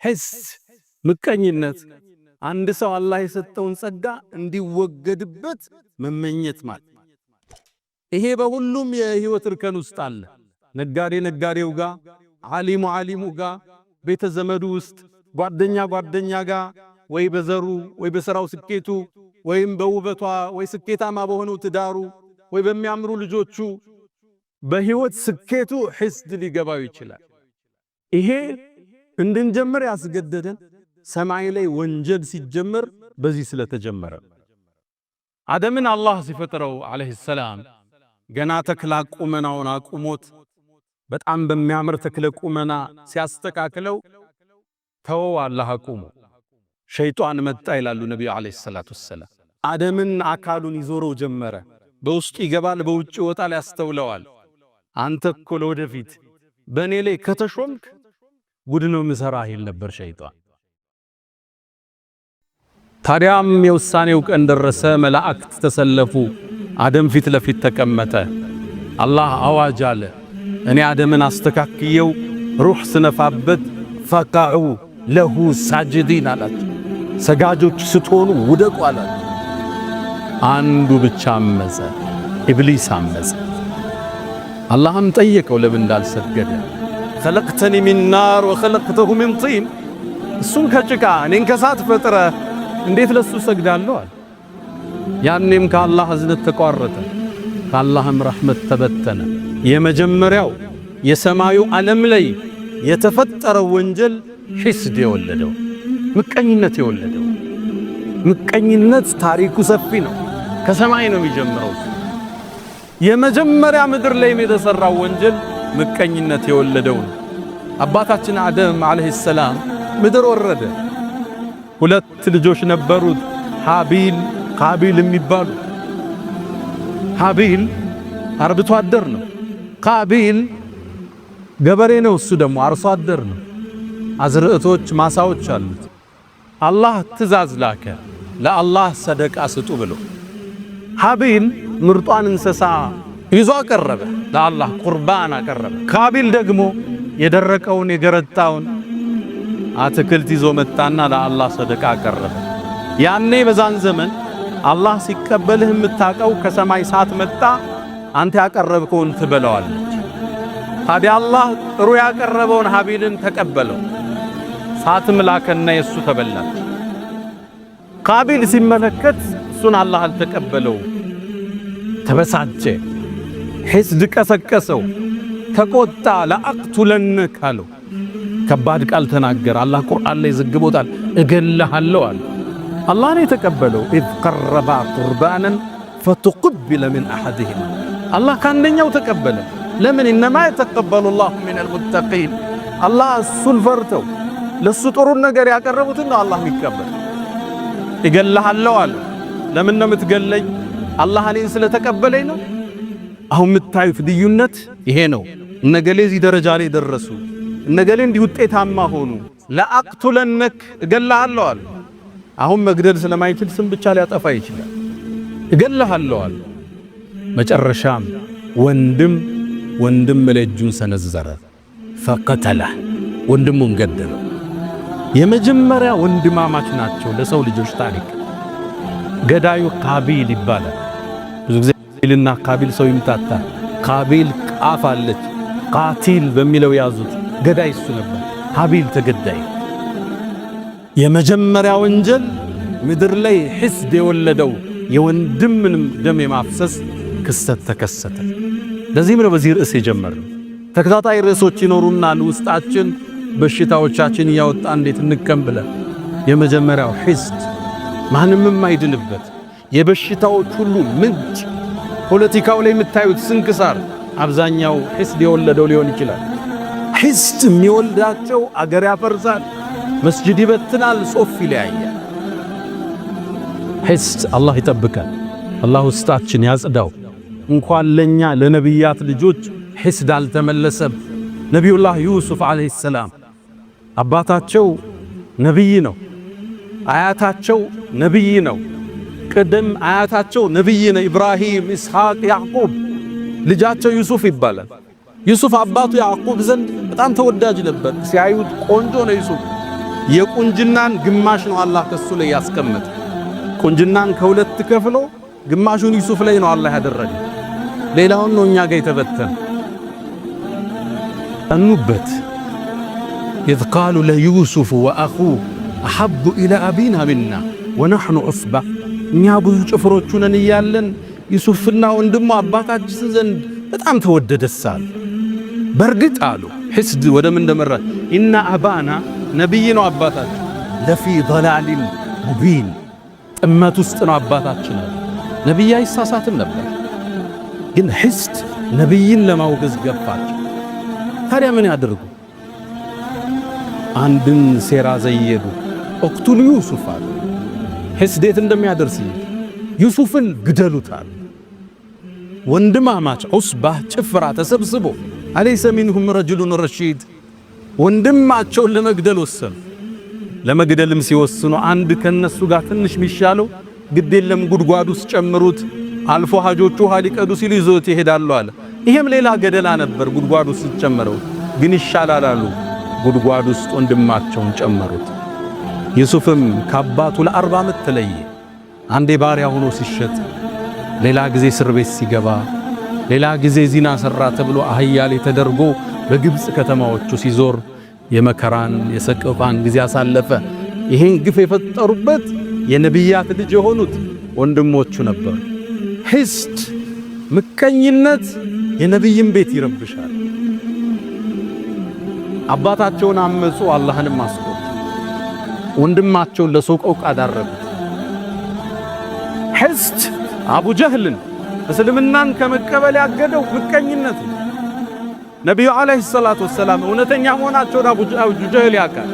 حسد ምቀኝነት አንድ ሰው አላህ የሰጠውን ጸጋ እንዲወገድበት መመኘት ማለት ይሄ በሁሉም የህይወት እርከን ውስጥ አለ። ነጋዴው ጋር፣ ዓሊሙ ጋር፣ ቤተ ዘመዱ ውስጥ፣ ጓደኛ ጋር ወይ በዘሩ ወይ በሥራው ስኬቱ ወይም በውበቷ ወይ ስኬታማ በሆነው ትዳሩ ወይ በሚያምሩ ልጆቹ በህይወት ስኬቱ ሕስድ ሊገባው ይችላል። ይሄ እንድንጀምር ያስገደደን ሰማይ ላይ ወንጀል ሲጀመር በዚህ ስለተጀመረ አደምን አላህ ሲፈጥረው አለይሂ ሰላም ገና ተክላ ቁመናውን አቁሞት በጣም በሚያምር ተክለ ቁመና ሲያስተካክለው ተወው አላህ አቁሞ ሸይጣን መጣ ይላሉ ነብዩ አለይሂ ሰላቱ ወሰለም። አደምን አካሉን ይዞረው ጀመረ። በውስጡ ይገባል በውጭ ይወጣል ያስተውለዋል። አንተ እኮ ለወደፊት በእኔ ላይ ከተሾምክ ጉድ ነው ምሰራህ ይል ነበር ሸይጣን። ታዲያም የውሳኔው ቀን ደረሰ። መላእክት ተሰለፉ። አደም ፊት ለፊት ተቀመጠ። አላህ አዋጅ አለ። እኔ አደምን አስተካክየው ሩህ ስነፋበት ፈቃዑ ለሁ ሳጅዲን አላቸው። ሰጋጆች ስትሆኑ ውደቁ አላቸው። አንዱ ብቻ አመፀ፣ ኢብሊስ አመፀ። አላህም ጠየቀው ለምን እንዳልሰገደ። خلقتني من نار وخلقته من طين እሱን ከጭቃ እኔን ከሳት ፈጥረ እንዴት ለሱ ሰግዳለሁ አለ። ያኔም ከአላህ እዝነት ተቋረጠ፣ ከአላህም ረሕመት ተበተነ። የመጀመሪያው የሰማዩ ዓለም ላይ የተፈጠረው ወንጀል ሕስድ የወለደው ምቀኝነት የወለደው። ምቀኝነት ታሪኩ ሰፊ ነው። ከሰማይ ነው የሚጀምረው። የመጀመሪያ ምድር ላይ የተሰራው ወንጀል ምቀኝነት የወለደው። አባታችን አደም አለይሂ ሰላም ምድር ወረደ። ሁለት ልጆች ነበሩት፣ ሃቢል ቃቢል የሚባሉ። ሃቢል አርብቶ አደር ነው። ቃቢል ገበሬ ነው። እሱ ደግሞ አርሶ አደር ነው። አዝርዕቶች ማሳዎች አሉት። አላህ ትእዛዝ ላከ ለአላህ ሰደቃ ስጡ ብሎ። ሃቢል ምርጧን እንስሳ ይዞ አቀረበ፣ ለአላህ ቁርባን አቀረበ። ቃቢል ደግሞ የደረቀውን የገረጣውን አትክልት ይዞ መጣና ለአላህ ሰደቃ አቀረበ። ያኔ በዛን ዘመን አላህ ሲቀበልህ የምታቀው ከሰማይ ሳት መጣ አንተ ያቀረብከውን ትበለዋለች። ታዲያ አላህ ጥሩ ያቀረበውን ሃቢልን ተቀበለው። ሳትም ላከና የሱ ተበላች። ቃቢል ሲመለከት እሱን አላህ አልተቀበለው፣ ተበሳጨ፣ ሕስድ ቀሰቀሰው፣ ተቆጣ። ለአቅቱለነክ አለው። ከባድ ቃል ተናገረ። አላህ ቁርአን ላይ ዘግቦታል። እገልሃለሁ አለ። አላህ ነው የተቀበለው። ኢዝ ቀረባ ቁርባናን ፈተቀበለ ሚን አሐዲሂማ አላህ ካንደኛው ተቀበለ። ለምን ኢነማ የተቀበሉ ላሁ ሚነል ሙተቂን አላህ እሱን ፈርተው ለሱ ጥሩ ነገር ያቀረቡትን ነው አላህ የሚቀበል። እገልሃለሁ አለ። ለምን ነው የምትገለኝ? አላህ እኔን ስለተቀበለኝ ነው። አሁን የምታዩት ልዩነት ይሄ ነው። እነገሌ እዚህ ደረጃ ላይ ደረሱ፣ እነገሌ እንዲህ ውጤታማ ሆኑ። ለአቅቱለነክ እገልሃለሁ አለ። አሁን መግደል ስለማይችል ስም ብቻ ሊያጠፋ ይችላል። እገልሃለሁ አለ። መጨረሻም ወንድም ለእጁን ሰነዘረ፣ ፈቀተለ፣ ወንድሙን ገደለው። የመጀመሪያ ወንድማማች ናቸው ለሰው ልጆች ታሪክ። ገዳዩ ቃቢል ይባላል። ብዙ ጊዜ ቃቢልና ቃቢል ሰው ይምታታ። ቃቢል ቃፍ አለች፣ ቃቲል በሚለው ያዙት። ገዳይ እሱ ነበር። ሃቢል ተገዳይ። የመጀመሪያ ወንጀል ምድር ላይ ሕስድ የወለደው የወንድምንም ደም የማፍሰስ ክስተት ተከሰተ። ለዚህም ነው በዚህ ርዕስ የጀመርነው። ተከታታይ ርዕሶች ይኖሩናል ውስጣችን በሽታዎቻችን እያወጣ እንዴት እንቀም ብለን። የመጀመሪያው ሕስድ ማንም የማይድንበት የበሽታዎች ሁሉ ምንጭ። ፖለቲካው ላይ የምታዩት ስንክሳር አብዛኛው ሕስድ የወለደው ሊሆን ይችላል። ሕስድ የሚወልዳቸው አገር ያፈርሳል፣ መስጂድ ይበትናል፣ ሶፍ ይለያያል። ሕስድ አላህ ይጠብቃል። አላህ ውስጣችን ያጽዳው። እንኳን ለኛ ለነቢያት ልጆች ሕስድ አልተመለሰም። ነቢዩላህ ዩሱፍ አለይሂ ሰላም አባታቸው ነቢይ ነው፣ አያታቸው ነቢይ ነው። ቅድም አያታቸው ነቢይ ነው፣ ኢብራሂም፣ ኢስሐቅ፣ ያዕቁብ። ልጃቸው ዩሱፍ ይባላል። ዩሱፍ አባቱ ያዕቁብ ዘንድ በጣም ተወዳጅ ነበር። ሲያዩት ቆንጆ ነው ዩሱፍ። የቁንጅናን ግማሽ ነው አላህ ከሱ ላይ ያስቀመጠ። ቁንጅናን ከሁለት ከፍሎ ግማሹን ዩሱፍ ላይ ነው አላህ ያደረገ፣ ሌላውን ነው እኛ ጋር የተበተነ። አኑበት إذ قالوا ليوسف وأخوه أحب إلى أبينا منا ونحن عصبة እኛ ብዙ ጭፍሮቹ ነን እያለን ዩሱፍና ወንድሙ አባታችን ዘንድ በጣም ተወደደሳል። በርግጥ አሉ ሕስድ ወደ ምን እንደመራ ኢነ አባና ነቢይ ነው አባታችን ለፊ ضላሊን ሙቢን ጥመት ውስጥ ነው አባታችን። ነቢይ አይሳሳትም ነበር፣ ግን ሕስድ ነቢይን ለማውገዝ ገፋቸው። ታዲያ ምን ያደርጉ? አንድን ሴራ ዘየዱ። እቅቱሉ ዩሱፍ አሉ። ሕስዴት እንደሚያደርስ ዩሱፍን ግደሉታል። ወንድማማች ዑስባህ ጭፍራ ተሰብስቦ አለይሰ ሚንሁም ረጅሉን ረሺድ ወንድማቸውን ለመግደል ወሰኑ። ለመግደልም ሲወስኑ አንድ ከነሱ ጋር ትንሽ ሚሻለው ግድ የለም ጉድጓድ ውስጥ ጨምሩት፣ አልፎ ሀጆቹ ውሃ ሊቀዱ ሲሉ ይዞት ይሄዳሉ አለ። ይሄም ሌላ ገደላ ነበር። ጉድጓድ ውስጥ ጨመረው ግን ይሻላል አሉ። ጉድጓድ ውስጥ ወንድማቸውን ጨመሩት። ዩሱፍም ከአባቱ ለ40 ዓመት ተለየ። አንዴ ባሪያ ሆኖ ሲሸጥ፣ ሌላ ጊዜ እስር ቤት ሲገባ፣ ሌላ ጊዜ ዚና ሰራ ተብሎ አህያ ላይ ተደርጎ በግብፅ ከተማዎቹ ሲዞር የመከራን የሰቆቃን ጊዜ አሳለፈ። ይሄን ግፍ የፈጠሩበት የነቢያት ልጅ የሆኑት ወንድሞቹ ነበሩ። ሕስድ ምቀኝነት የነቢይን ቤት ይረብሻል። አባታቸውን አመፁ፣ አላህንም አስቆጡ። ወንድማቸውን ለሰቆቃ ዳረጉት። ሕስድ አቡ ጀህልን እስልምናን ከመቀበል ያገደው ምቀኝነት ነው። ነቢዩ ዓለይሂ ሰላቱ ወሰላም እውነተኛ መሆናቸውን አቡ ጀህል ያውቃል።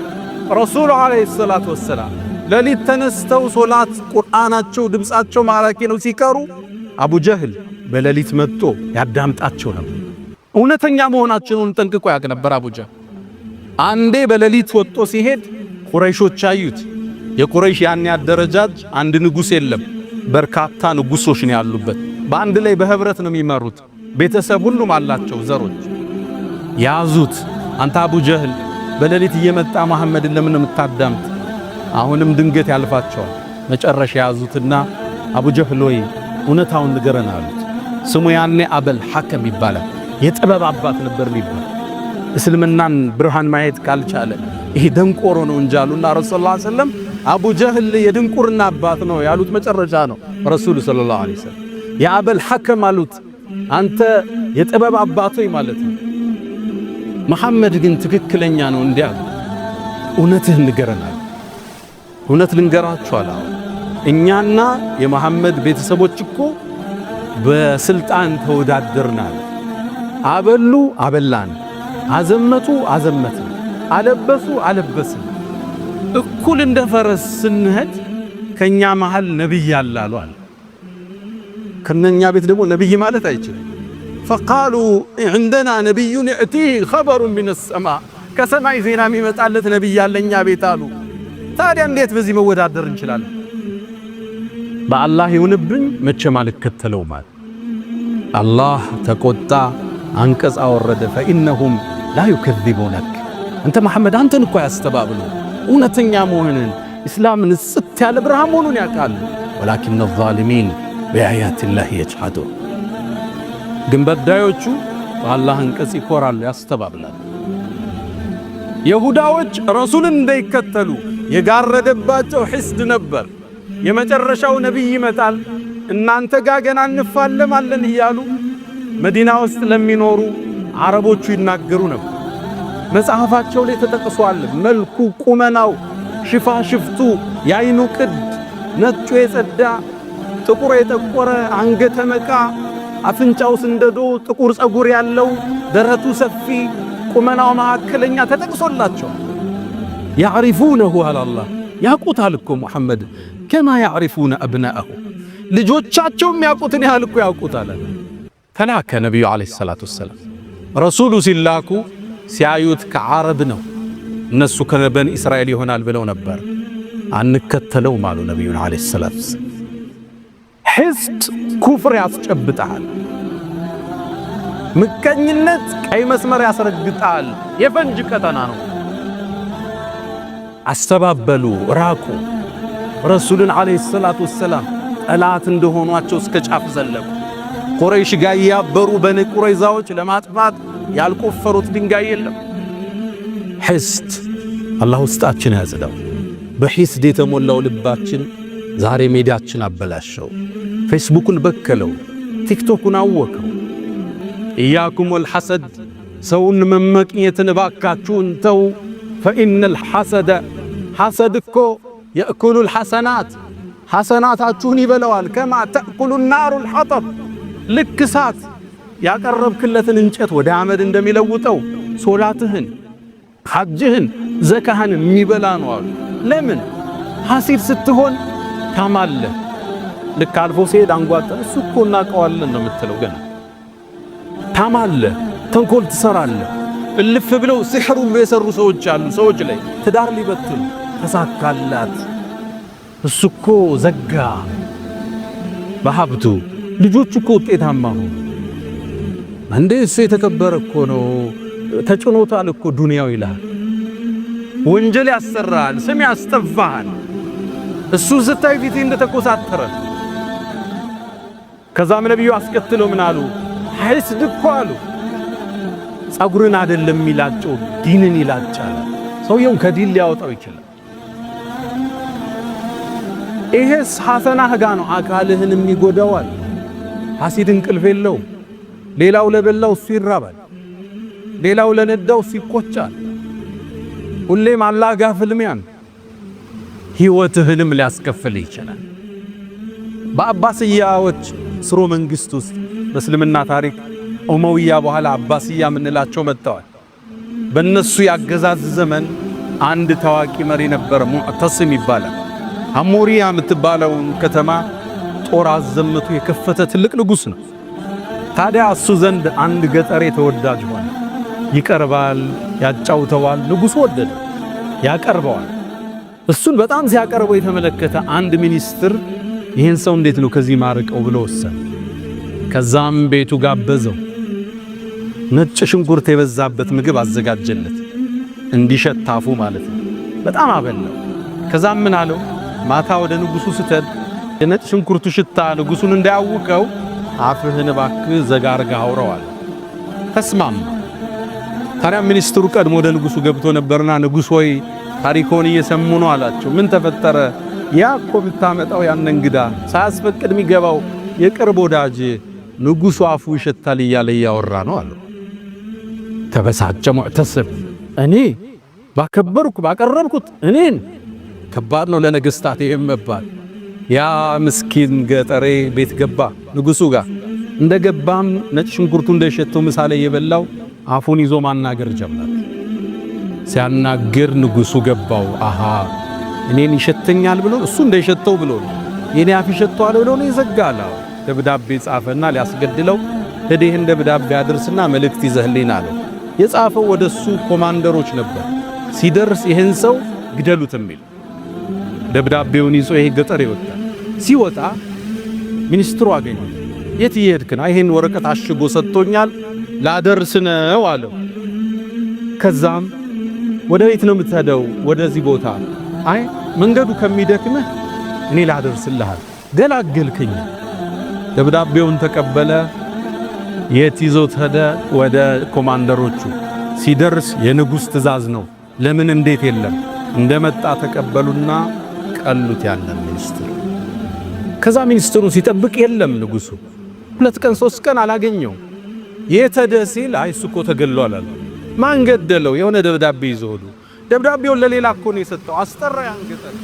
ረሱሉ ዓለይሂ ሰላቱ ወሰላም ሌሊት ተነስተው ሶላት ቁርአናቸው ድምፃቸው ማራኪ ነው ሲቀሩ አቡ ጀህል በሌሊት መጥቶ ያዳምጣቸው ነበር። እውነተኛ መሆናቸውን ጠንቅቆ ያውቅ ነበር አቡ ጀህል። አንዴ በሌሊት ወጥቶ ሲሄድ ቁረይሾች አዩት። የቁረይሽ ያን ያደረጃጅ አንድ ንጉስ የለም፣ በርካታ ንጉሶች ነው ያሉበት። በአንድ ላይ በህብረት ነው የሚመሩት። ቤተሰብ ሁሉም አላቸው ዘሮች። ያዙት። አንተ አቡ ጀህል በሌሊት እየመጣ መሐመድን ለምን የምታዳምጥ? አሁንም ድንገት ያልፋቸዋል። መጨረሻ ያዙትና አቡ ጀህል ወይ እውነታውን ንገረን አሉት። ስሙ ያኔ አበል ሐከም ይባላል። የጥበብ አባት ነበር የሚባል። እስልምናን ብርሃን ማየት ካልቻለ ይሄ ደንቆሮ ነው እንጃሉና ረሱላህ ሰለላሁ ዐለይሂ ወሰለም አቡ ጀህል የድንቁርና አባት ነው ያሉት መጨረሻ ነው። ረሱል ሰለላሁ ዐለይሂ ወሰለም የአበል ሐከም አሉት፣ አንተ የጥበብ አባት ሆይ ማለት ነው። መሐመድ ግን ትክክለኛ ነው እንዲያ እውነትህን ንገረናል። እውነት ልንገራችሁ አለ። እኛና የመሐመድ ቤተሰቦች እኮ በስልጣን ተወዳደርናል። አበሉ አበላን፣ አዘመቱ አዘመትን፣ አለበሱ አለበስን። እኩል እንደ ፈረስ ስንሄድ ከኛ መሃል ነብይ ያላሉ አለ። ከነኛ ቤት ደግሞ ነብይ ማለት አይችልም። فقالوا عندنا نبي يأتيه خبر من السماء ከሰማይ ዜና የሚመጣለት ነብይ ያለኛ ቤት አሉ። ታዲያ እንዴት በዚህ መወዳደር እንችላለን? በአላህ ይሁንብኝ መቼም አልከተለው ማለት አላህ ተቆጣ፣ አንቀጽ አወረደ። فإنهم لا يكذبونك አንተ መሐመድ አንተን እኮ ያስተባብሉ እውነተኛ መሆንን እስላምን ጽት ያለ ብርሃን መሆኑን ያውቃሉ። ولكن الظالمين بآيات الله يجحدون ግን በዳዮቹ በአላህ አንቀጽ ይኮራሉ፣ ያስተባብላሉ። ይሁዳዎች ረሱልን እንዳይከተሉ የጋረደባቸው ሕስድ ነበር። የመጨረሻው ነብይ ይመጣል እናንተ ጋር ገና እንፋለማለን እያሉ መዲና ውስጥ ለሚኖሩ አረቦቹ ይናገሩ ነበር። መጽሐፋቸው ላይ ተጠቅሷል። መልኩ፣ ቁመናው፣ ሽፋሽፍቱ፣ የአይኑ ቅድ ነጩ የጸዳ ጥቁር የጠቆረ አንገተ መቃ አፍንጫው ስንደዶ ጥቁር ጸጉር ያለው ደረቱ ሰፊ ቁመናው መካከለኛ ተጠቅሶላቸው ያዕሪፉነሁ አላህ ያቁታል እኮ ሙሐመድ ከማ ያዕሪፉነ አብናአሁ ልጆቻቸውም ያቁትን ያህል እኮ ያቁታል። ተላከ ነቢዩ ዓለይሂ ሰላቱ ወሰላም ረሱሉ ሲላኩ ሲያዩት ከዓረብ ነው። እነሱ ከበኒ እስራኤል ይሆናል ብለው ነበር። አንከተለውም አሉ ነቢዩን ዓለይሂ ሰላቱ ወሰላም። ሕስድ ኩፍር ያስጨብጣል። ምቀኝነት ቀይ መስመር ያስረግጣል። የፈንጅ ቀጠና ነው። አስተባበሉ፣ ራቁ። ረሱልን ዓለይሂ ሰላቱ ወሰላም ጠላት እንደሆኗቸው እስከ ጫፍ ዘለቁ። ቁረይሽ ጋር ያበሩ በኒ ቁረይዛዎች ለማጥፋት ያልቆፈሩት ድንጋይ የለም። ሒስድ አላህ ውስጣችን ያጽዳው። በሒስድ የተሞላው ልባችን ዛሬ ሜዳችን አበላሸው። ፌስቡክን በከለው፣ ቲክቶክን አወከው። ኢያኩም ወልሐሰድ ሰውን መመቅኘትን ባካችሁን ተው። ፈኢነል ሐሰደ ሐሰድ እኮ የእኩሉል ሐሰናት ሐሰናታችሁን ይበለዋል። ከማ ተእኩሉ ናሩል ሐጠብ ልክ እሳት ያቀረብክለትን እንጨት ወደ አመድ እንደሚለውጠው ሶላትህን፣ ሐጅህን፣ ዘካህን የሚበላ ነው አሉ። ለምን ሐሲድ ስትሆን ታማለህ። ልክ አልፎ ሲሄድ አንጓጣ እሱ እኮ እናውቀዋለን ነው የምትለው። ገና ታማለህ፣ ተንኮል ትሰራለህ። እልፍ ብለው ሲሕሩ የሰሩ ሰዎች አሉ። ሰዎች ላይ ትዳር ሊበትኑ ተሳካላት። እሱ እኮ ዘጋ በሀብቱ፣ ልጆቹ እኮ ውጤታማ ሆኑ። እንዴ እሱ የተከበረ እኮ ነው፣ ተጭኖታል እኮ ዱንያው ይላል። ወንጀል ያሰራል፣ ስም ያስጠፋል። እሱ ስታይ ፊት እንደተኮሳተረ። ከዛም ነብዩ አስከትለው ምን አሉ? ሐስድ እኮ አሉ ጸጉርን አይደለም የሚላጨው ዲንን ይላጫል። ሰውየውን ከዲን ሊያወጣው ይችላል። ይሄስ ሐሰናህ ጋ ነው አካልህንም ይጎዳዋል። ሐሲድ እንቅልፍ የለው። ሌላው ለበላው እሱ ይራባል፣ ሌላው ለነዳው እሱ ይቆጫል። ሁሌም አላህ ጋር ፍልሚያን ሕይወትህንም ሊያስከፍል ይችላል። በአባስያዎች ስሮ መንግስት ውስጥ በእስልምና ታሪክ ኡመውያ በኋላ አባስያ የምንላቸው መጥተዋል። በእነሱ ያገዛዝ ዘመን አንድ ታዋቂ መሪ ነበር፣ ሙዕተስም ይባላል። አሞሪያ የምትባለውን ከተማ ጦር አዘምቶ የከፈተ ትልቅ ንጉሥ ነው። ታዲያ እሱ ዘንድ አንድ ገጠሬ ተወዳጅ ሆነ። ይቀርባል፣ ያጫውተዋል። ንጉሡ ወደደ፣ ያቀርበዋል። እሱን በጣም ሲያቀርበው የተመለከተ አንድ ሚኒስትር ይህን ሰው እንዴት ነው ከዚህ ማርቀው ብሎ ወሰነ። ከዛም ቤቱ ጋበዘው። ነጭ ሽንኩርት የበዛበት ምግብ አዘጋጀለት፣ እንዲሸት አፉ ማለት ነው። በጣም አበላው። ከዛም ምን አለው? ማታ ወደ ንጉሡ ስትሄድ የነጭ ሽንኩርቱ ሽታ ንጉሡን እንዳያውቀው አፍህን እባክህ ዘጋርጋ አውራዋል። ተስማማ። ታዲያ ሚኒስትሩ ቀድሞ ወደ ንጉሡ ገብቶ ነበርና ንጉሥ ሆይ ታሪኮን እየሰሙ ነው አላቸው። ምን ተፈጠረ? ያ እኮ ብታመጣው ያን እንግዳ ሳያስፈቅድ የሚገባው የቅርብ ወዳጅ ንጉሡ አፉ ይሸታል እያለ እያወራ ነው አለው። ተበሳጨ ሙዕተስም። እኔ ባከበርኩ ባቀረብኩት እኔን ከባድ ነው ለነገሥታት ይሄም መባል። ያ ምስኪን ገጠሬ ቤት ገባ ንጉሡ ጋር። እንደገባም ነጭ ሽንኩርቱ እንደሸተው ምሳሌ የበላው አፉን ይዞ ማናገር ጀመረ። ሲያናግር ንጉሡ ገባው። አሃ እኔን ይሸተኛል ብሎ እሱ እንደሸተው ብሎ የኔ አፍ ይሸተዋል ብሎ ነው ይዘጋል። ደብዳቤ ጻፈና ሊያስገድለው ሄደህ ደብዳቤ አድርስና መልእክት ይዘህልኝ አለው። የጻፈው ወደሱ ኮማንደሮች ነበር። ሲደርስ ይሄን ሰው ግደሉት የሚል ደብዳቤውን ይዞ ይሄ ገጠር ይወጣ። ሲወጣ ሚኒስትሩ አገኘው። የት ይሄድክ ነው? ይሄን ወረቀት አሽጎ ሰጥቶኛል ላደርስ ነው አለው። ከዛም ወደ ቤት ነው የምትሄደው? ወደዚህ ቦታ። አይ መንገዱ ከሚደክምህ እኔ ላደርስልሃል። ገላገልከኝ። ደብዳቤውን ተቀበለ። የት ይዞት ሄደ? ወደ ኮማንደሮቹ። ሲደርስ የንጉሥ ትእዛዝ ነው። ለምን እንዴት የለም። እንደመጣ ተቀበሉና ቀሉት ያለን ሚኒስትሩ። ከዛ ሚኒስትሩ ሲጠብቅ የለም ንጉሡ። 2 ቀን 3 ቀን አላገኘው። የት ሄደ ሲል አይ እሱ እኮ ተገሏል አለ። ማን ገደለው? የሆነ ደብዳቤ ይዞ ሄዱ። ደብዳቤውን ለሌላ እኮ ነው የሰጠው። አስጠራ ያን ገጠር